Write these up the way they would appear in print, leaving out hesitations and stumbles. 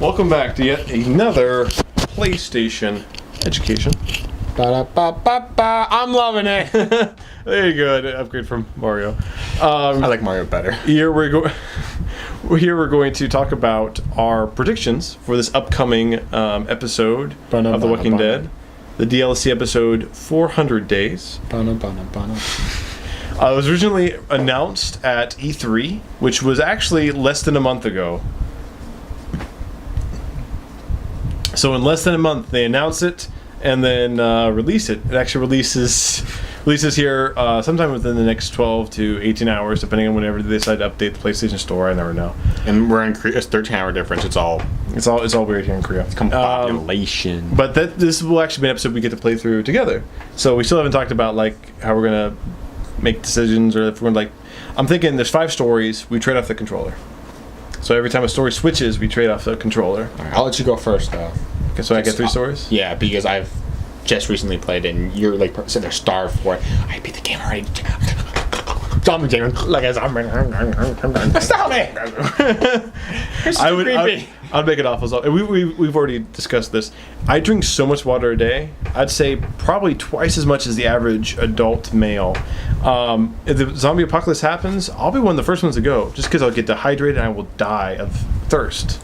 Welcome back to yet another PlayStation education. Ba-da-ba-ba-ba. I'm loving it. There you go, an upgrade from Mario. I like Mario better. Here we're going to talk about our predictions for this upcoming episode of The Walking Dead, the DLC episode 400 Days. It was originally announced at E3, which was actually less than a month ago. So in less than a month, they announce it and then release it. It actually releases here sometime within the next 12 to 18 hours, depending on whenever they decide to update the PlayStation Store. I never know. And we're in Korea. It's 13-hour difference. It's all weird here in Korea. It's compopulation. But this will actually be an episode we get to play through together. So we still haven't talked about like how we're gonna make decisions, or if we're like. I'm thinking there's 5 stories. We trade off the controller. So every time a story switches, we trade off the controller. All right, I'll let you go first, though. Okay, so I get 3 stories? Yeah, because I've just recently played it, and you're like sitting there starved for it. I beat the game already. Stop me, Jamin. Like, stop me! I'd make it off as well. We've already discussed this. I drink so much water a day. I'd say probably twice as much as the average adult male. If the zombie apocalypse happens, I'll be one of the first ones to go, just because I'll get dehydrated and I will die of thirst.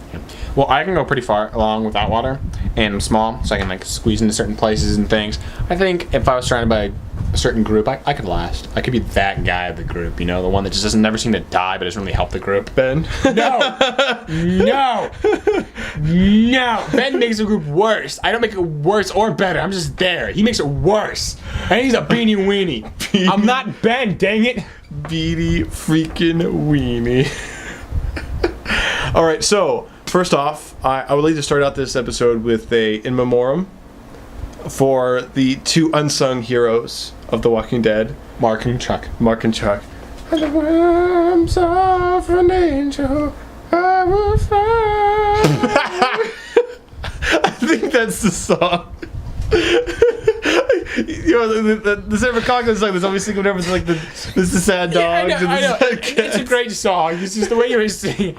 Well, I can go pretty far along without water, and I'm small, so I can like squeeze into certain places and things. I think if I was surrounded by a certain group, I could last. I could be that guy of the group, you know, the one that just doesn't never seem to die, but doesn't really help the group. Ben? No! Ben makes the group worse. I don't make it worse or better. I'm just there. He makes it worse. And he's a beanie weenie. I'm not Ben, dang it. Beanie freaking weenie. All right, so first off, I would like to start out this episode with a in memoriam for the 2 unsung heroes of The Walking Dead, Mark and Chuck. And the worms of an angel I will find. I think that's the song. You know, the Seven Conklin song that's always singing whenever like this is the sad dog. Yeah, I know. It's a great song. It's just the way you're singing.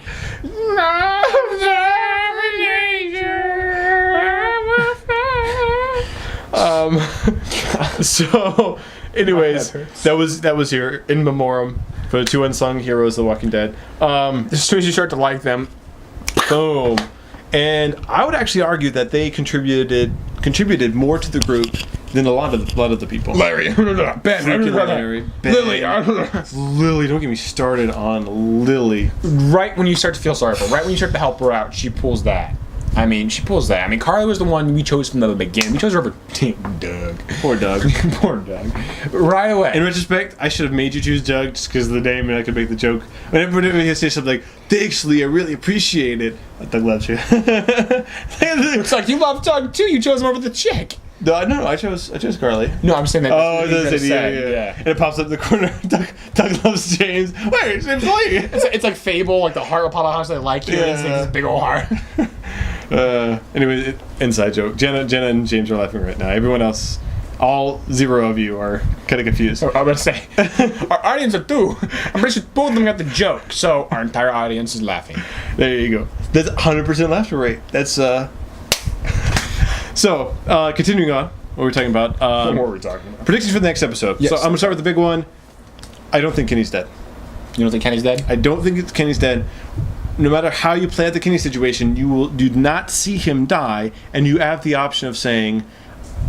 So, anyways, that was here in memoriam for the 2 unsung heroes of The Walking Dead. As soon as you start to like them, boom. And I would actually argue that they contributed more to the group than a lot of the people. Larry, Ben, Larry, Ben. Lily, don't get me started on Lily. Right when you start to feel sorry for her, right when you start to help her out, she pulls that. I mean, Carly was the one we chose from the beginning. We chose her over Doug. Poor Doug. Poor Doug. Right away. In retrospect, I should have made you choose Doug just because of the name, and I could make the joke. Whenever he say something like, "Thanks, Lee, I really appreciate it." Doug loves you. It's like you love Doug too. You chose him over the chick. No, I chose Carly. No, I'm saying that. Oh, yeah. And it pops up in the corner. Doug loves James. Wait, it's Lee. It's like Fable, like the heart will pop out how much they like you. Yeah. It's like this big old heart. Anyway, inside joke. Jenna and James are laughing right now. Everyone else, all 0 of you are kind of confused. I'm gonna say, our audience are 2. I'm pretty sure both of them got the joke, so our entire audience is laughing. There you go. That's 100% laughter rate. That's So, continuing on, what we're talking about. What were we talking about? Predictions for the next episode. Yes. So I'm gonna start with the big one. I don't think Kenny's dead. You don't think Kenny's dead? I don't think Kenny's dead. No matter how you play out the Kenny situation, you do not see him die, and you have the option of saying,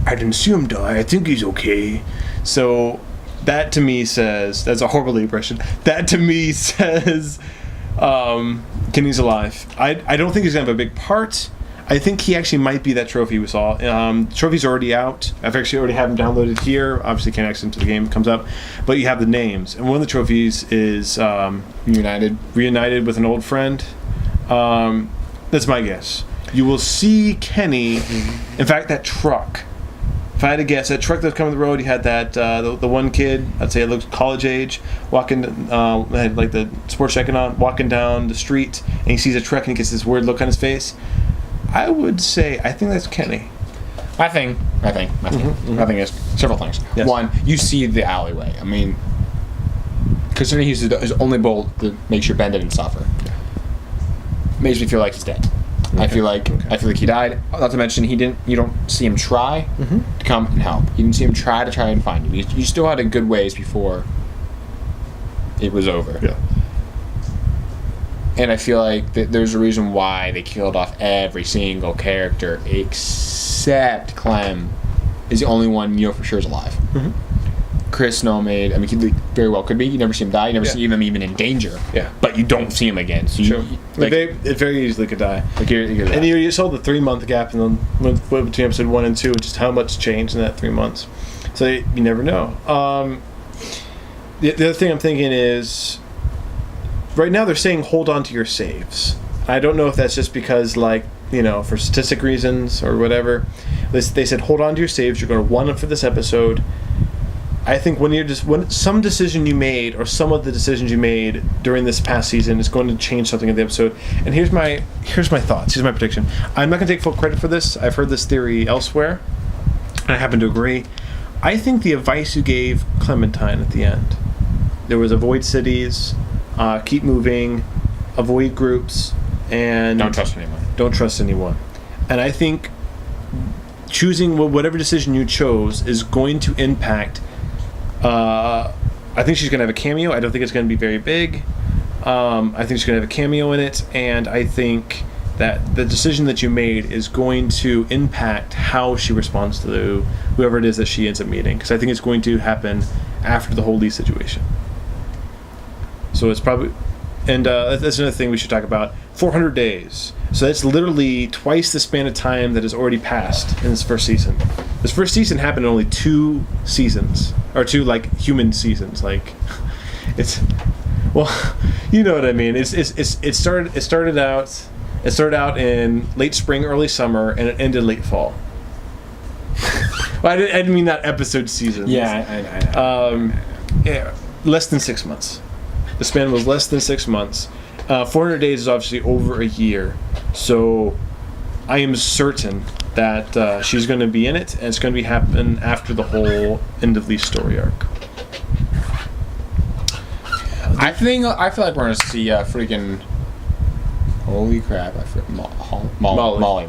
"I didn't see him die. I think he's okay." So that to me says, that's a horrible impression. That to me says Kenny's alive. I don't think he's gonna have a big part. I think he actually might be that trophy we saw. Trophy's already out. I've actually already have them downloaded here. Obviously can't access them until the game comes up. But you have the names. And one of the trophies is reunited with an old friend. That's my guess. You will see Kenny. In fact, that truck. If I had to guess, that truck that was coming the road, you had that the one kid, I'd say it looked college age, walking, had like the sports jacket on, walking down the street, and he sees a truck and he gets this weird look on his face. I would say, I think that's Kenny. I think it's several things. Yes. One, you see the alleyway. I mean, considering he's his only bullet that makes sure Ben didn't suffer, makes me feel like he's dead. I feel like he died. Not to mention you don't see him try to come and help. You didn't see him try and find you. You still had a good ways before it was over. Yeah. And I feel like there's a reason why they killed off every single character except Clem is the only one you know for sure is alive. Chris Nomade, I mean, he very well could be. You never see him die. You never see him even in danger. Yeah. But you don't see him again. So it very easily could die. Like and you saw the 3-month gap in between episode 1 and 2, and just how much changed in that 3 months. So you never know. The other thing I'm thinking is, right now they're saying hold on to your saves. I don't know if that's just because, like, you know, for statistic reasons or whatever. They said hold on to your saves. You're going to want them for this episode. I think when some decision you made or some of the decisions you made during this past season is going to change something in the episode. And here's my thoughts. Here's my prediction. I'm not going to take full credit for this. I've heard this theory elsewhere, and I happen to agree. I think the advice you gave Clementine at the end, there was avoid cities, keep moving, avoid groups, and don't trust anyone. Don't trust anyone. And I think choosing whatever decision you chose is going to impact. I think she's going to have a cameo. I don't think it's going to be very big. I think she's going to have a cameo in it, and I think that the decision that you made is going to impact how she responds to whoever it is that she ends up meeting, because I think it's going to happen after the whole Lee situation. So it's probably... And that's another thing we should talk about. 400 days. So that's literally twice the span of time that has already passed in this first season. This first season happened in only 2 seasons. Or 2, like, human seasons. Like, it's... Well, you know what I mean. It started out in late spring, early summer, and it ended late fall. Well, I didn't mean that episode season. Yeah, I know. Yeah, less than 6 months. The span was less than 6 months. 400 days is obviously over a year. So I am certain that she's going to be in it, and it's going to happen after the whole end of Lee's story arc. I feel like we're going to see freaking... Holy crap. Molly.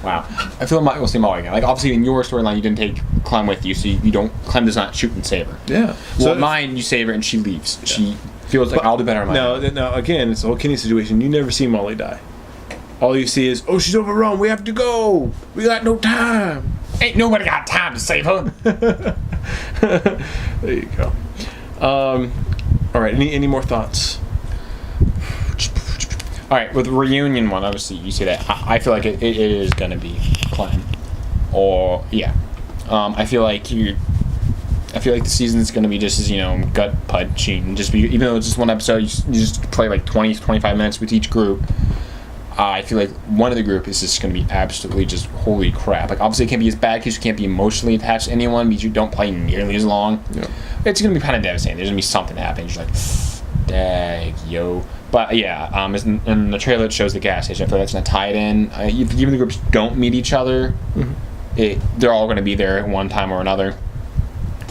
Wow. I feel like we'll see Molly again. Like, obviously, in your storyline, you didn't take Clem with you, so Clem does not shoot and save her. Yeah. Well, mine, you save her, and she leaves. Yeah. She feels like, I'll do better on my own. No, again, it's the whole Kenny situation. You never see Molly die. All you see is, oh, she's overrun. We have to go. We got no time. Ain't nobody got time to save her. There you go. All right, any more thoughts? All right, with the reunion one, obviously you see that. I feel like it is gonna be Clem, or yeah. I feel like the season's gonna be just as gut punching. Just be, even though it's just one episode, you just play like 20-25 minutes with each group. I feel like one of the group is just gonna be absolutely just holy crap. Like, obviously it can't be as bad because you can't be emotionally attached to anyone because you don't play nearly as long. Yeah. It's gonna be kind of devastating. There's gonna be something happening. You're like, dang, yo. But yeah, in the trailer it shows the gas station. I feel like that's gonna tie it in. Even the groups don't meet each other. They're all gonna be there at one time or another.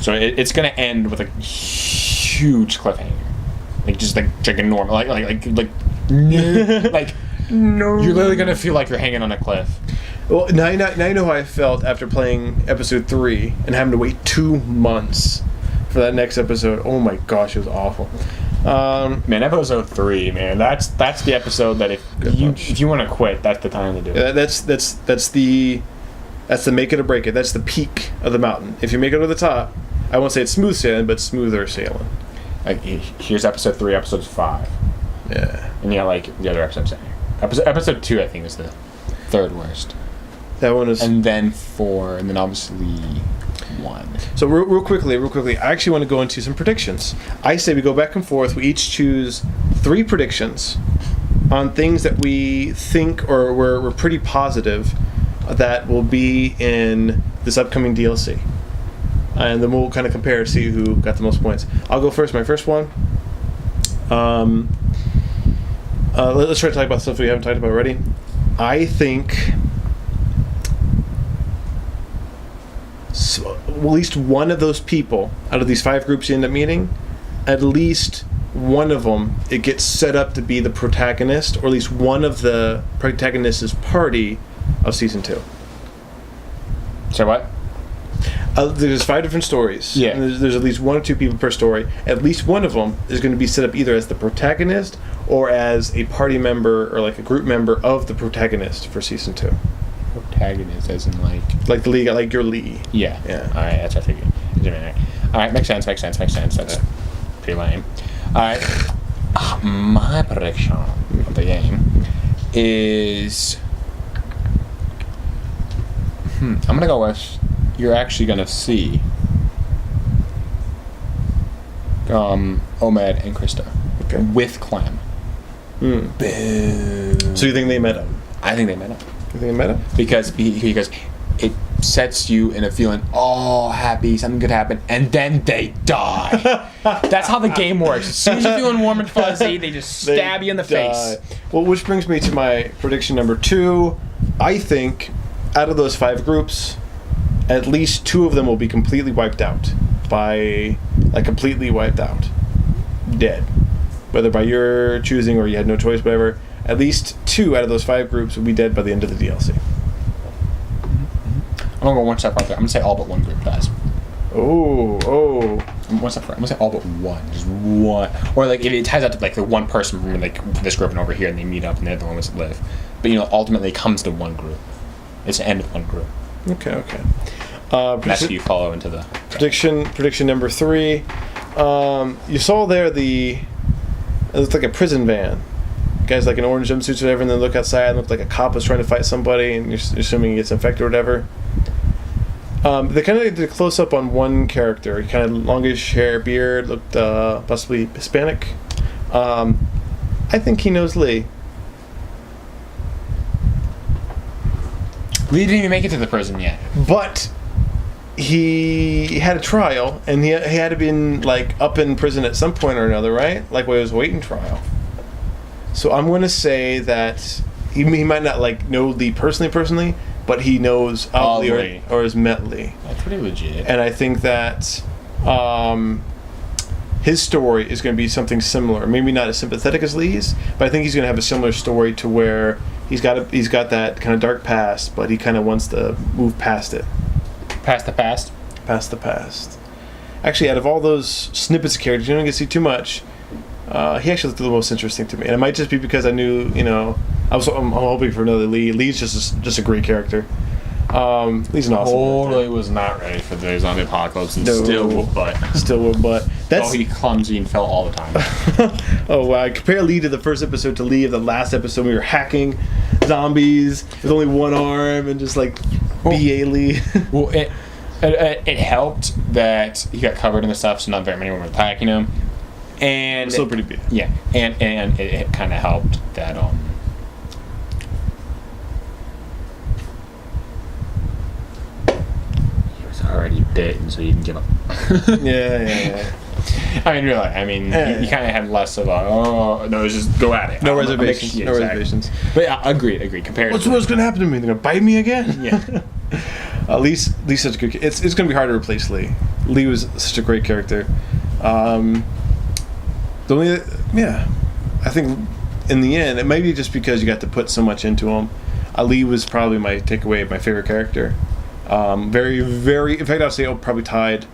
So it's gonna end with a huge cliffhanger, like a normal, like no. You're literally gonna feel like you're hanging on a cliff. Well, now you know how I felt after playing episode 3 and having to wait 2 months for that next episode. Oh my gosh, it was awful. Man, episode 3, man, that's the episode that if you want to quit, that's the time to do it. Yeah, that's the make it or break it. That's the peak of the mountain. If you make it to the top, I won't say it's smooth sailing, but smoother sailing. Like, here's episode 3, episode 5. Yeah. And you got like the other episodes in here. Episode 2, I think, is the third worst. That one is. And then 4, and then obviously 1. So real quickly, I actually want to go into some predictions. I say we go back and forth. We each choose 3 predictions on things that we think or we're pretty positive that will be in this upcoming DLC. And then we'll kind of compare, see who got the most points. I'll go first. My first one. Let's try to talk about stuff we haven't talked about already. I think at least one of those people out of these 5 groups you end up meeting, at least one of them, it gets set up to be the protagonist, or at least one of the protagonist's party of season 2. So what? There's 5 different stories. Yeah. And there's at least 1 or 2 people per story. At least one of them is going to be set up either as the protagonist or as a party member or like a group member of the protagonist for season 2. Protagonist, as in like the lead, like your lead. Yeah. Yeah. All right, that's what I figured. All right, makes sense. That's pretty lame. All right, my prediction of the game is I'm gonna go with you're actually gonna see Omed and Krista with Clem. Boom. So you think they met up? I think they met up. You think they met up? Because it sets you in a feeling, oh, happy, something good happened, and then they die. That's how the game works. As soon as you're feeling warm and fuzzy, they just stab you in the face. Well, which brings me to my prediction number 2. I think out of those 5 groups, at least 2 of them will be completely wiped out. Completely wiped out. Dead. Whether by your choosing or you had no choice, whatever. At least 2 out of those 5 groups will be dead by the end of the DLC. I'm gonna go one step further. I'm gonna say all but one group dies. Oh. One step further. I'm gonna say all but one, just one, or like it ties out to like the one person from like this group and over here, and they meet up, and they're the ones that live. But ultimately, it comes to one group. It's the end of one group. Okay. That's who you follow into the prediction number 3. You saw there it looked like a prison van. Guys like in orange jumpsuits or whatever, and then look outside and look like a cop was trying to fight somebody, and you're assuming he gets infected or whatever. They kind of did a close up on one character. He kind of longish hair, beard, looked possibly Hispanic. I think he knows Lee. Lee didn't even make it to the prison yet. But he had a trial, and he had to be up in prison at some point or another, right? Like while he was waiting trial. So I'm going to say that he might not know Lee personally, but he knows of Lee or has met Lee. That's pretty legit. And I think that his story is going to be something similar. Maybe not as sympathetic as Lee's, but I think he's going to have a similar story to where he's got that kind of dark past, but he kind of wants to move past it. Past the past? Past the past. Actually, out of all those snippets of characters, you don't get to see too much. He actually looked the most interesting to me, and it might just be because I knew, I'm hoping for another Lee. Lee's just a great character. He's an awesome Totally was not ready for the zombie apocalypse, and still whoop butt. That's he clumsy and fell all the time. Oh wow! Compare Lee to the first episode to Lee of the last episode. We were hacking zombies with only one arm and just BA Lee. Well, it helped that he got covered in the stuff, so not very many were attacking him. And still pretty big. Yeah, and it kind of helped that he was already dead, and so you can give up. Yeah. You kind of had less of it's just go at it. No reservations. But yeah, agreed. Compared. What's going to happen to me? They're going to bite me again? Yeah. Lee's such a good. It's going to be hard to replace Lee. Lee was such a great character. I think in the end, it may be just because you got to put so much into him. Lee was probably my takeaway of my favorite character. Very, very. In fact, I would say probably tied.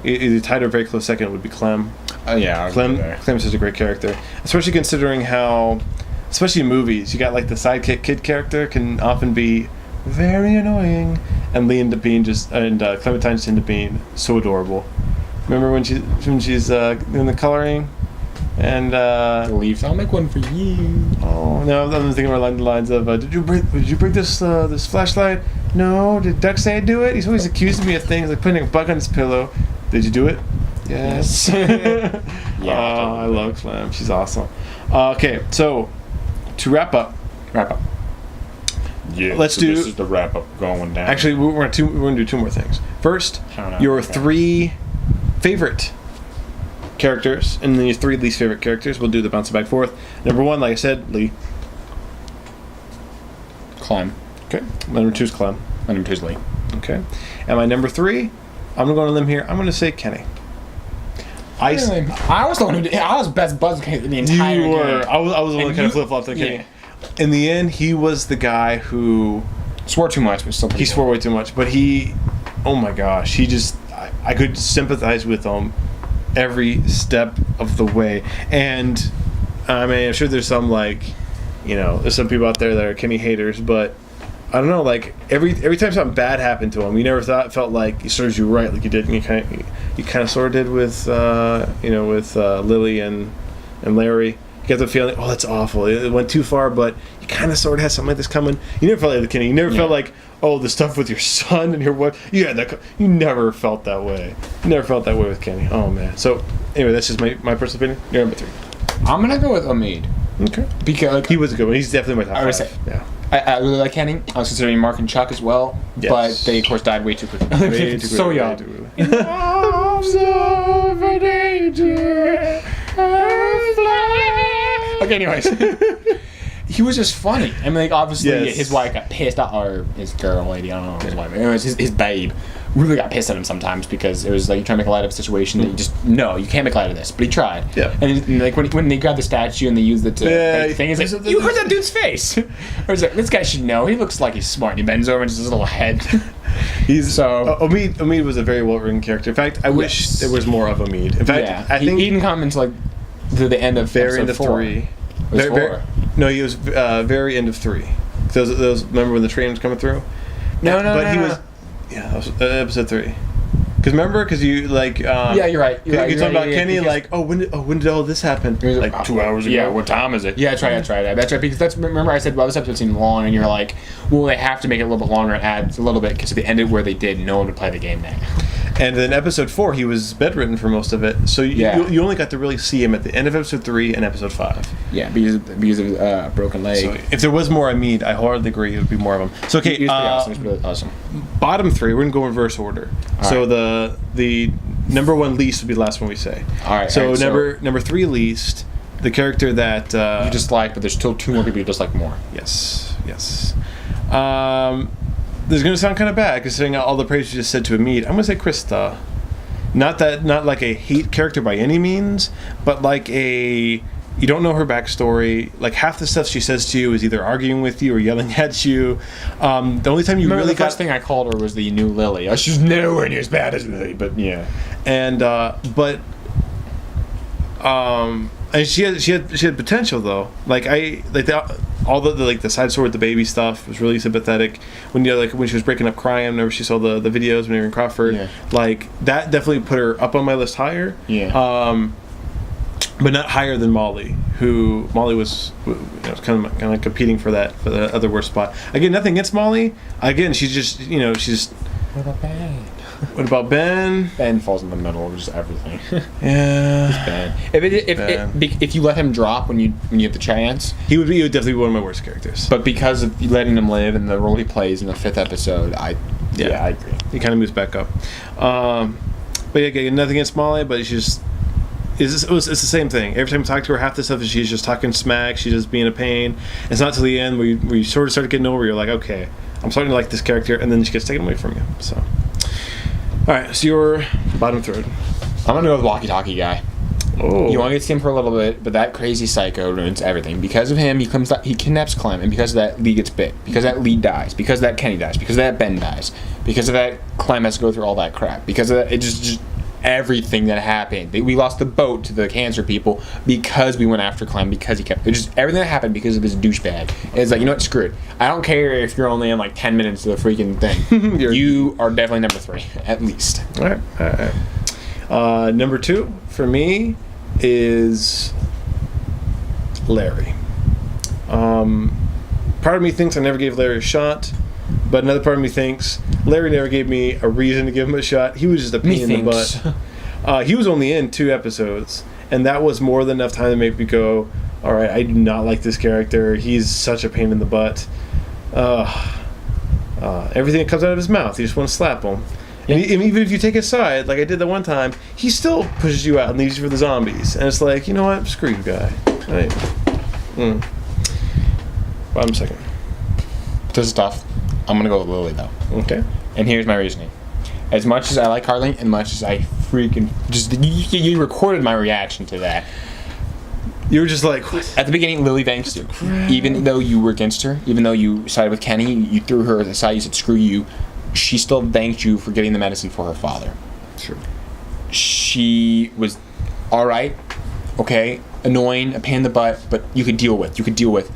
Either tied or very close second would be Clem. Oh yeah, Clem's such a great character, especially considering how, especially in movies, you got the sidekick kid character can often be very annoying, and Lee ended up being Clementine just ended up being so adorable. Remember when she's doing the coloring, and leaves. I'll make one for you. Oh no, I'm thinking along the lines of, did you break this flashlight? No. Did Duck say I'd do it? He's always accusing me of things like putting a bug on his pillow. Did you do it? Yes. Yeah. I love Clem. She's awesome. Okay, so to wrap up. Yeah. This is the wrap up going down. Actually, we're going to do 2 more things. First, your 3 favorite characters, and then your 3 least favorite characters. We'll do the bouncing back forth. Number 1, like I said, Lee. Clem. Okay. My number 2 is Clem. My number 2 is Lee. Okay. And my number 3, I'm going to go on a limb here. I'm going to say Kenny. I was the one who did, I was best buzz the entire You were. game. I was the one that kind of flip flopped on Kenny. Yeah. In the end, he was the guy who Swore too much, but still he swore way too much. But he, oh my gosh, he just I could sympathize with him every step of the way. And I mean, I'm sure there's some there's some people out there that are Kenny haters, but I don't know. Like every time something bad happened to him, you never felt like he serves you right, like you did. You kind of sort of did with with Lily and Larry. You get the feeling, oh, that's awful. It went too far, but you kind of sort of had something like this coming. You never felt like the Kenny. You never felt like, oh, the stuff with your son and your wife. Yeah, you never felt that way. You never felt that way with Kenny. Oh man. So anyway, that's just my personal opinion. You're number 3. I'm gonna go with Omid. Okay. Because he was a good one. He's definitely my top 5. would say, yeah. I really like Kenny. I was considering Mark and Chuck as well, but they of course died way too quickly. Way too So young. Okay, anyways. He was just funny. I mean, like, obviously, his wife got pissed off, or his girl lady, I don't know, his wife. Anyways, his babe really got pissed at him sometimes because it was like, you're trying to make light of a situation that you just, no, you can't make light of this. But he tried. Yeah. And like, when they grabbed the statue and they used it to make the thing, he's like, you heard that dude's face! Or he's like, this guy should know. He looks like he's smart. And he bends over and just his little head. Omid was a very well-written character. In fact, I wish there was more of Omid. In fact, I think he didn't come into, like, to the end of very end of 3. No, he was very end of 3. Those remember when the train was coming through? But he was. Yeah, that was episode 3. Because remember, you like. Yeah, you're right. You're talking about Kenny, like, when did all this happen? Like 2 hours ago. Yeah, what time is it? Yeah, that's right. That's right. Because remember I said, well, this episode seemed long, and you're like, well, they have to make it a little bit longer and add a little bit because if they ended where they did, no one would play the game now. And then episode 4, he was bedridden for most of it, so you only got to really see him at the end of episode 3 and episode 5. Yeah, because of a broken leg. So if there was more Omid, I wholeheartedly agree it would be more of him. So okay, he was pretty awesome. He was really awesome. Bottom 3, we're gonna go in reverse order. All so right. the number 1 least would be the last one we say. All right. So number 3 least, the character that you dislike, but there's still 2 more people you dislike more. Yes. This is going to sound kind of bad considering all the praise you just said to Omid. I'm going to say Krista. Not like a hate character by any means, but like you don't know her backstory. Like half the stuff she says to you is either arguing with you or yelling at you. The only time you remember really the first thing I called her was the new Lily. She's nowhere near as bad as Lily, but yeah. And and she had potential though. Like all the side story with the baby stuff was really sympathetic. When when she was breaking up crying, whenever she saw the videos when they were in Crawford, like that definitely put her up on my list higher. Yeah. But not higher than Molly, who Molly was kind of competing for the other worst spot. Again, nothing against Molly. Again, she's just What about Ben? What about Ben? Ben falls in the middle of just everything. Yeah. If you let him drop when you have the chance, he would definitely be one of my worst characters. But because of letting him live and the role he plays in the 5th episode, I agree. He kind of moves back up. But yeah, nothing against Molly, but it's the same thing. Every time you talk to her, half the stuff is she's just talking smack. She's just being a pain. It's not till the end where you sort of start getting over. You're like, okay, I'm starting to like this character, and then she gets taken away from you. So. All right, so your bottom third. I'm gonna go with Walkie Talkie Guy. Oh. You want to get to see him for a little bit, but that crazy psycho ruins everything. Because of him, he kidnaps Clem, and because of that, Lee gets bit. Because of that, Lee dies. Because of that, Kenny dies. Because of that, Ben dies. Because of that, Clem has to go through all that crap. Because of that, it just everything that happened. We lost the boat to the cancer people because we went after Clem, because he kept... everything that happened because of this douchebag. It's like, you know what, screw it. I don't care if you're only in like 10 minutes of the freaking thing. You are definitely number 3, at least. All right. Number 2 for me is Larry. Part of me thinks I never gave Larry a shot, but another part of me thinks Larry never gave me a reason to give him a shot. He was just a pain in the butt. He was only in 2 episodes, and that was more than enough time to make me go, all right, I do not like this character. He's such a pain in the butt. Everything that comes out of his mouth, you just want to slap him. And even if you take his side, like I did that one time, he still pushes you out and leaves you for the zombies. And it's like, you know what? Screw you, guy. Right. Bottom second. This is tough. I'm going to go with Lily, though. Okay. And here's my reasoning. As much as I like Harley, and much as I freaking just you recorded my reaction to that. You were just like, what? At the beginning, Lily thanks you. Even though you were against her, even though you sided with Kenny, you threw her aside, you said, screw you. She still thanked you for getting the medicine for her father. Sure. She was alright, okay, annoying, a pain in the butt, but you could deal with.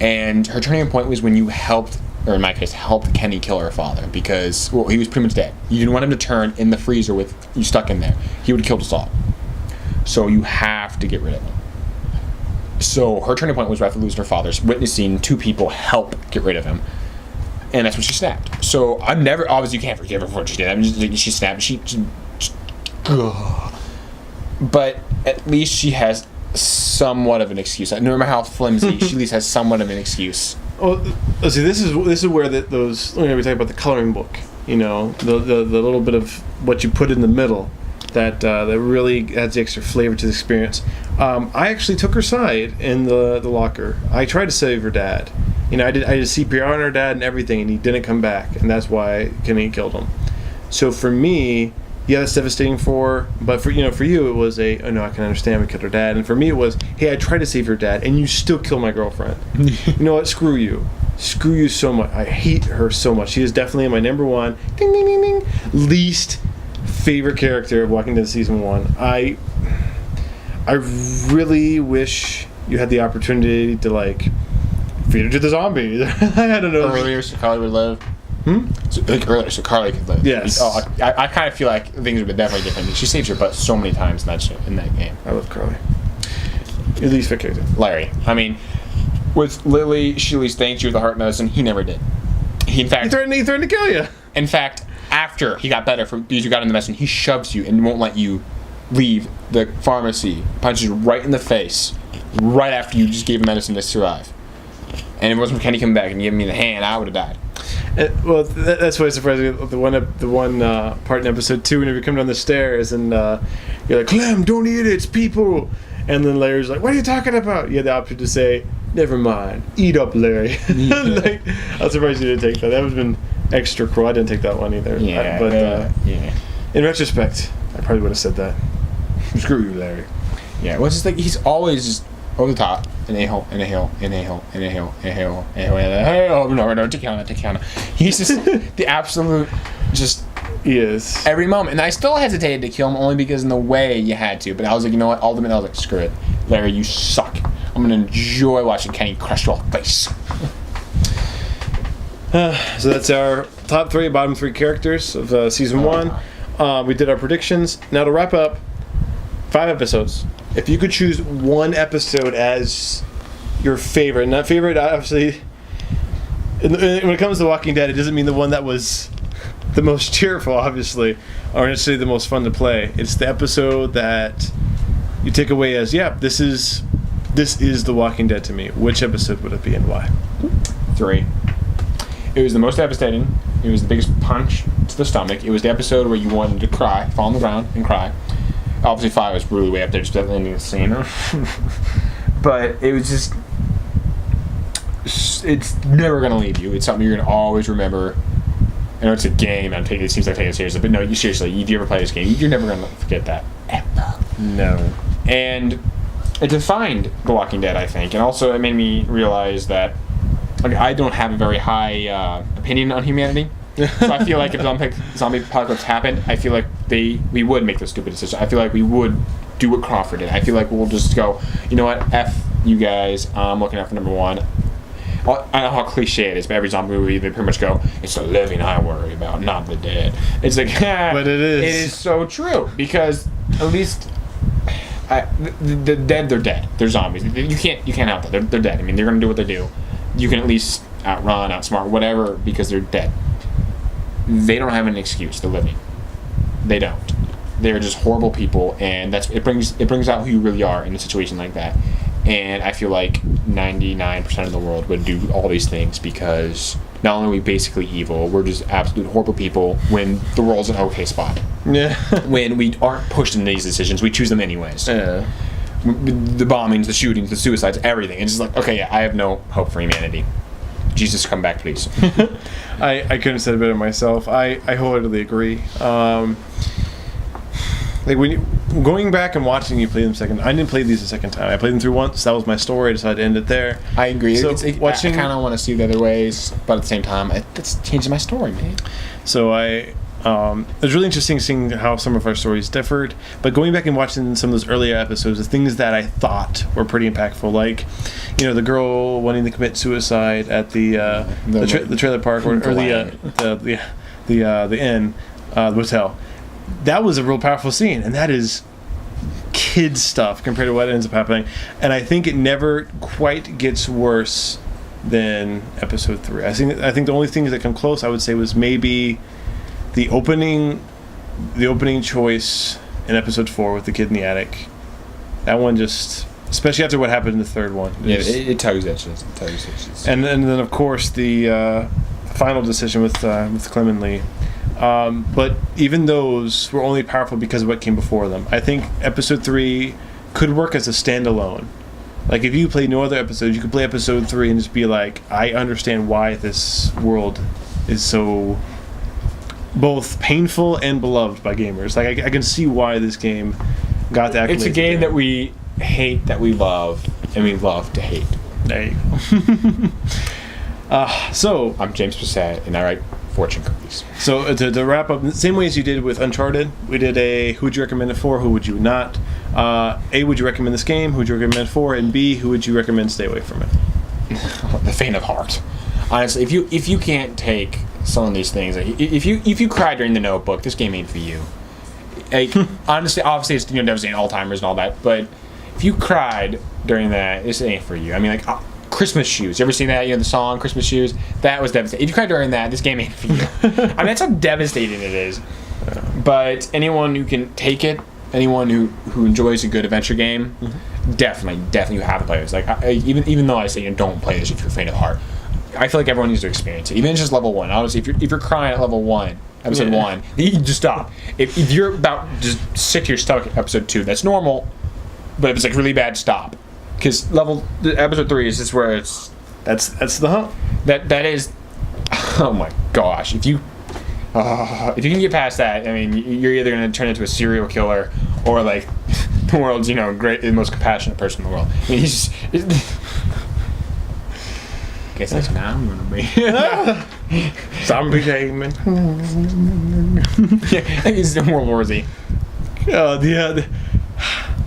And her turning point was when you helped, or in my case, helped Kenny kill her father because, well, he was pretty much dead. You didn't want him to turn in the freezer with you stuck in there. He would have killed us all. So you have to get rid of him. So her turning point was right after losing her father, witnessing two people help get rid of him, and that's when she snapped. So I've never, obviously you can't forgive her for what she did. I mean, she snapped. But at least she has somewhat of an excuse. No matter how flimsy, she at least has somewhat of an excuse. Well, see, this is where those we talk about the coloring book. You know, the little bit of what you put in the middle. That really adds the extra flavor to the experience. I actually took her side in the locker. I tried to save her dad. You know, I did CPR on her dad and everything, and he didn't come back, and that's why Kenny killed him. So for me, yeah, that's devastating but for you it was oh no, I can understand we killed her dad, and for me it was, hey, I tried to save her dad, and you still kill my girlfriend. You know what? Screw you so much. I hate her so much. She is definitely my number one ding ding ding ding least favorite character of Walking Dead season 1. I really wish you had the opportunity to feed her to the zombies. I don't know. Earlier, so Carly would live. Earlier, so Carly could live. Yes. Oh, I kind of feel like things would be definitely different. She saves her butt so many times in that game. I love Carly. Your least favorite character. Larry. I mean, with Lily, she at least thanked you with the heart medicine. He never did. He threatened to kill you. In fact, after he got better because you got in the medicine, he shoves you and won't let you leave the pharmacy. Punches you right in the face right after you just gave him medicine to survive. And if it wasn't for Kenny coming back and giving me the hand, I would have died. Well, that's why it's surprising. The one part in episode 2, whenever you come down the stairs and you're like, Clem, don't eat it, it's people. And then Larry's like, what are you talking about? You had the option to say, never mind, eat up, Larry. Yeah. I'm surprised you didn't take that. That would have been extra cruel. I didn't take that one either. Yeah, yeah. In retrospect, I probably would have said that. Screw you, Larry. Yeah, well, it's just he's always just over the top. An a-hole, and a hill, and a hill, and a hill, and a hill, and a hill, no, Tekiana. He's just the absolute, just... He is. Every moment. And I still hesitated to kill him only because in the way you had to. But I was like, you know what? Ultimately, I was like, screw it. Larry, you suck. I'm going to enjoy watching Kenny crush your face. So that's our top 3, bottom 3 characters of season 1. We did our predictions. Now to wrap up, 5 episodes. If you could choose one episode as your favorite, and that favorite, obviously, when it comes to Walking Dead, it doesn't mean the one that was the most cheerful, obviously, or necessarily the most fun to play. It's the episode that you take away as, yeah, this is The Walking Dead to me. Which episode would it be and why? 3. It was the most devastating. It was the biggest punch to the stomach. It was the episode where you wanted to cry, fall on the ground and cry. Obviously 5 was really way up there, just the ending of the scene. But it was just... It's never going to leave you. It's something you're going to always remember. I know it's a game, it seems like taking it seriously, but no, you seriously, if you ever play this game, you're never going to forget that. Ever. No. And it defined The Walking Dead, I think. And also it made me realize that I don't have a very high opinion on humanity. So I feel like if zombie apocalypse happened, I feel like we would make those stupid decisions. I feel like we would do what Crawford did. I feel like we'll just go, you know what, F you guys, I'm looking out for number 1. I know how cliche it is, but every zombie movie, they pretty much go, it's the living I worry about, not the dead. It's like, but it is. It is so true, because at least the dead, they're dead. They're zombies. You can't help that. They're dead. I mean, they're going to do what they do. You can at least outrun, outsmart, whatever, because they're dead. They don't have an excuse, the living. They don't. They're just horrible people, and it brings out who you really are in a situation like that. And I feel like 99% of the world would do all these things because not only are we basically evil, we're just absolute horrible people when the world's an okay spot. Yeah. When we aren't pushed into these decisions, we choose them anyways. Yeah. The bombings, the shootings, the suicides, everything. It's just like, okay, yeah, I have no hope for humanity. Jesus, come back, please. I couldn't have said it better myself. I wholeheartedly agree. like when you, going back and watching you play them second. I didn't play these a second time. I played them through once. That was my story. I decided to end it there. I agree. So Watching, I kind of want to see the other ways, but at the same time, it's changing my story, man. So it was really interesting seeing how some of our stories differed. But going back and watching some of those earlier episodes, the things that I thought were pretty impactful, like, you know, the girl wanting to commit suicide at the trailer park or the inn, the hotel. That was a real powerful scene, and that is kid stuff compared to what ends up happening. And I think it never quite gets worse than episode 3. I think the only things that come close, I would say, was maybe the opening choice in episode 4 with the kid in the attic. That one just, especially after what happened in the third one. It tugs at you. And then of course the final decision with Clem and Lee. But even those were only powerful because of what came before them. I think episode 3 could work as a standalone. Like, if you play no other episodes, you could play episode 3 and just be like, I understand why this world is so both painful and beloved by gamers. Like, I can see why this game got the accolades. It's a game that we hate, that we love, and we love to hate. There you go. So I'm James Bassette, and I write fortune cookies. So to wrap up, the same way as you did with Uncharted, we did a who would you recommend it for, who would you not. A, would you recommend this game, who would you recommend it for, and B, who would you recommend stay away from it. The faint of heart. Honestly, if you can't take some of these things, like, if you cry during The Notebook, this game ain't for you. Like, honestly, obviously it's devastating Alzheimer's and all that, but if you cried during that, this ain't for you. I mean, like, Christmas Shoes. You ever seen that? The song Christmas Shoes? That was devastating. If you cried during that, this game ain't for you. I mean, that's how devastating it is. But anyone who can take it, anyone who enjoys a good adventure game, definitely you have to play this. Like, even though I say don't play this if you're faint of heart, I feel like everyone needs to experience it. Even if it's just level 1. Honestly, if you're crying at level 1, episode 1, you can just stop. If you're about just sick to your stomach at episode 2, that's normal. But if it's like really bad, stop. Because episode 3 is just where it's that's the hump. That is, oh my gosh! If you can get past that, I mean, you're either going to turn into a serial killer or like the world's the most compassionate person in the world. I mean, he's just. Guess that's now I'm gonna be zombie Jamin. Yeah, he's in World War Z.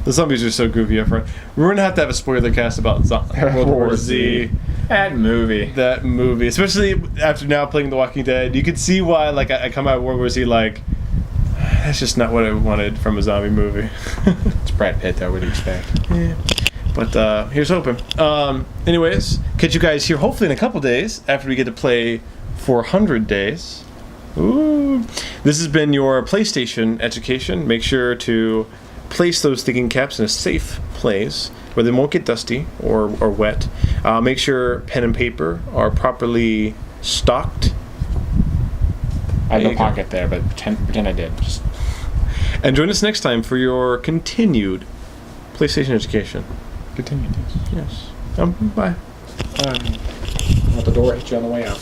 The zombies are so goofy up front. We're gonna have to have a spoiler cast about World War Z. That movie, especially after now playing The Walking Dead, you could see why. Like, I come out of World War Z like, that's just not what I wanted from a zombie movie. It's Brad Pitt, though. What do you expect? Yeah. But here's hoping. Anyways, catch you guys here hopefully in a couple days after we get to play 400 days. Ooh. This has been your PlayStation education. Make sure to place those thinking caps in a safe place where they won't get dusty or wet. Make sure pen and paper are properly stocked. I have no pocket there, but pretend I did. And join us next time for your continued PlayStation education. Continued, yes. Bye. Let the door hit you on the way out.